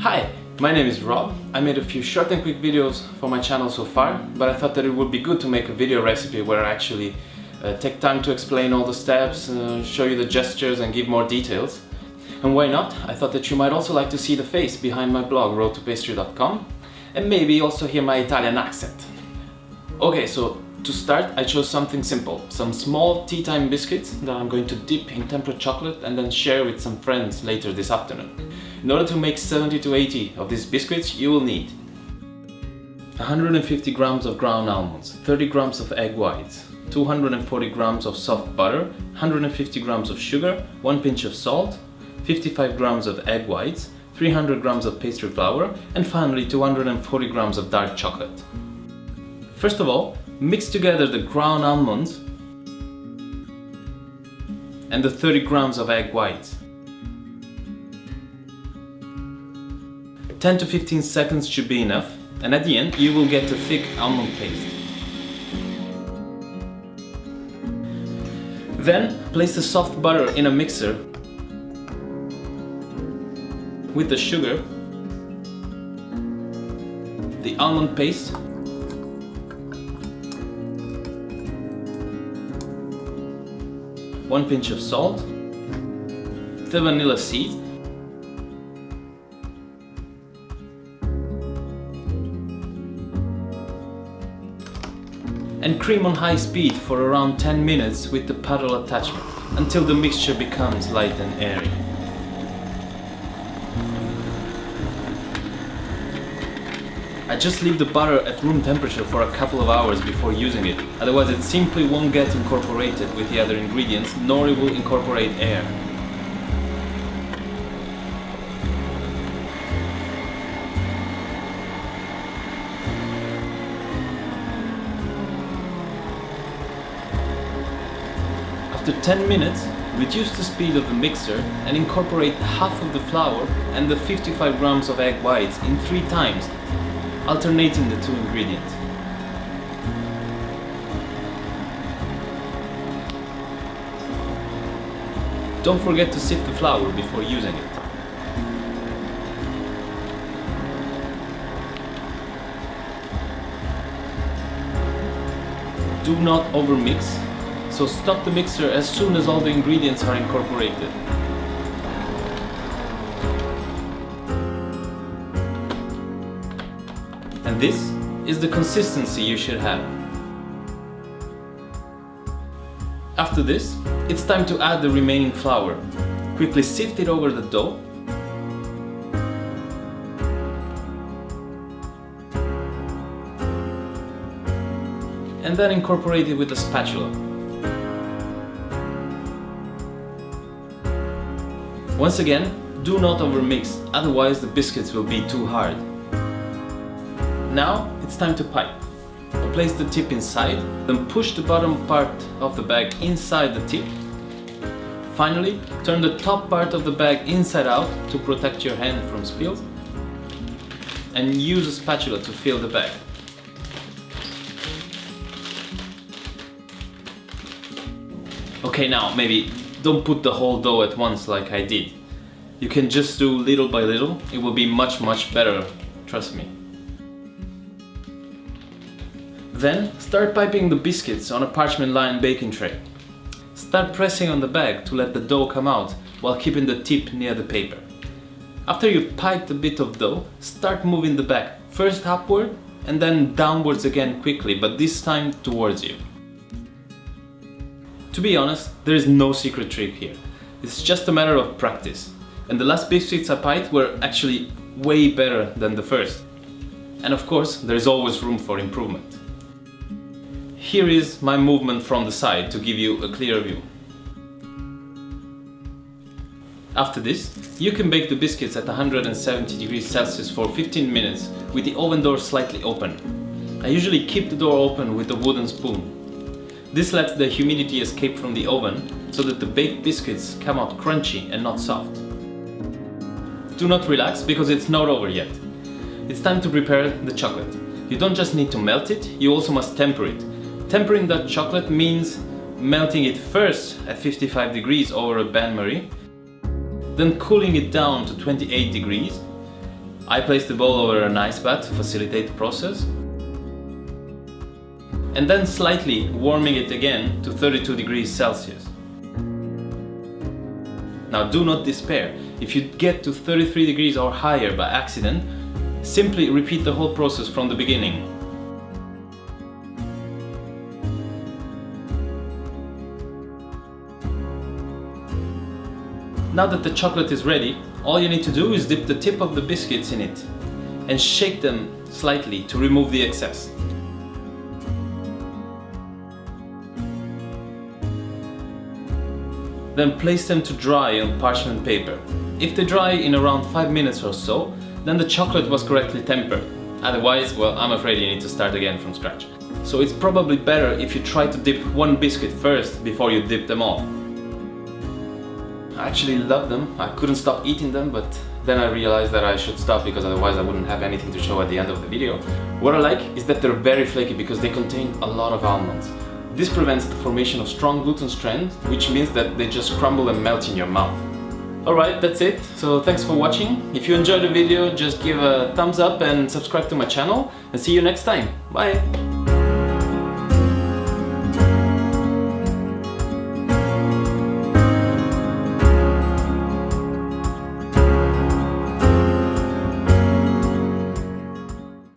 Hi, my name is Rob. I made a few short and quick videos for my channel so far, but I thought that it would be good to make a video recipe where I actually take time to explain all the steps, show you the gestures and give more details. And why not? I thought that you might also like to see the face behind my blog, roadtopastry.com, and maybe also hear my Italian accent. Okay, so to start I chose something simple, some small tea time biscuits that I'm going to dip in tempered chocolate and then share with some friends later this afternoon. In order to make 70 to 80 of these biscuits, you will need 150 grams of ground almonds, 30 grams of egg whites, 240 grams of soft butter, 150 grams of sugar, 1 pinch of salt, 55 grams of egg whites, 300 grams of pastry flour, and finally 240 grams of dark chocolate. First of all, mix together the ground almonds and the 30 grams of egg whites. 10 to 15 seconds should be enough, and at the end you will get a thick almond paste. Then place the soft butter in a mixer with the sugar, the almond paste, one pinch of salt, the vanilla seed, and cream on high speed for around 10 minutes with the paddle attachment until the mixture becomes light and airy. I just leave the butter at room temperature for a couple of hours before using it, otherwise it simply won't get incorporated with the other ingredients, nor it will incorporate air. After 10 minutes, reduce the speed of the mixer and incorporate half of the flour and the 55 grams of egg whites in 3 times, alternating the 2 ingredients. Don't forget to sift the flour before using it. Do not overmix, so stop the mixer as soon as all the ingredients are incorporated. And this is the consistency you should have. After this, it's time to add the remaining flour. Quickly sift it over the dough. And then incorporate it with a spatula. Once again, do not overmix, otherwise the biscuits will be too hard. Now it's time to pipe. Place the tip inside, then push the bottom part of the bag inside the tip. Finally, turn the top part of the bag inside out to protect your hand from spills, and use a spatula to fill the bag. Okay, now maybe don't put the whole dough at once like I did. You can just do little by little, it will be much better, trust me. Then start piping the biscuits on a parchment-lined baking tray. Start pressing on the bag to let the dough come out while keeping the tip near the paper. After you've piped a bit of dough, start moving the bag, first upward and then downwards again quickly, but this time towards you. To be honest, there is no secret trick here. It's just a matter of practice. And the last biscuits I piped were actually way better than the first. And of course, there is always room for improvement. Here is my movement from the side to give you a clear view. After this, you can bake the biscuits at 170 degrees Celsius for 15 minutes with the oven door slightly open. I usually keep the door open with a wooden spoon. This lets the humidity escape from the oven so that the baked biscuits come out crunchy and not soft. Do not relax because it's not over yet. It's time to prepare the chocolate. You don't just need to melt it, you also must temper it. Tempering that chocolate means melting it first at 55 degrees over a bain-marie, then cooling it down to 28 degrees, I placed the bowl over an ice bath to facilitate the process, and then slightly warming it again to 32 degrees Celsius. Now do not despair. If you get to 33 degrees or higher by accident, simply repeat the whole process from the beginning. Now that the chocolate is ready, all you need to do is dip the tip of the biscuits in it and shake them slightly to remove the excess. Then place them to dry on parchment paper. If they dry in around 5 minutes or so, then the chocolate was correctly tempered. Otherwise, well, I'm afraid you need to start again from scratch. So it's probably better if you try to dip one biscuit first before you dip them all. I actually love them. I couldn't stop eating them, but then I realized that I should stop because otherwise I wouldn't have anything to show at the end of the video. What I like is that they're very flaky because they contain a lot of almonds. This prevents the formation of strong gluten strands, which means that they just crumble and melt in your mouth. Alright, that's it. So thanks for watching. If you enjoyed the video, just give a thumbs up and subscribe to my channel, and see you next time. Bye!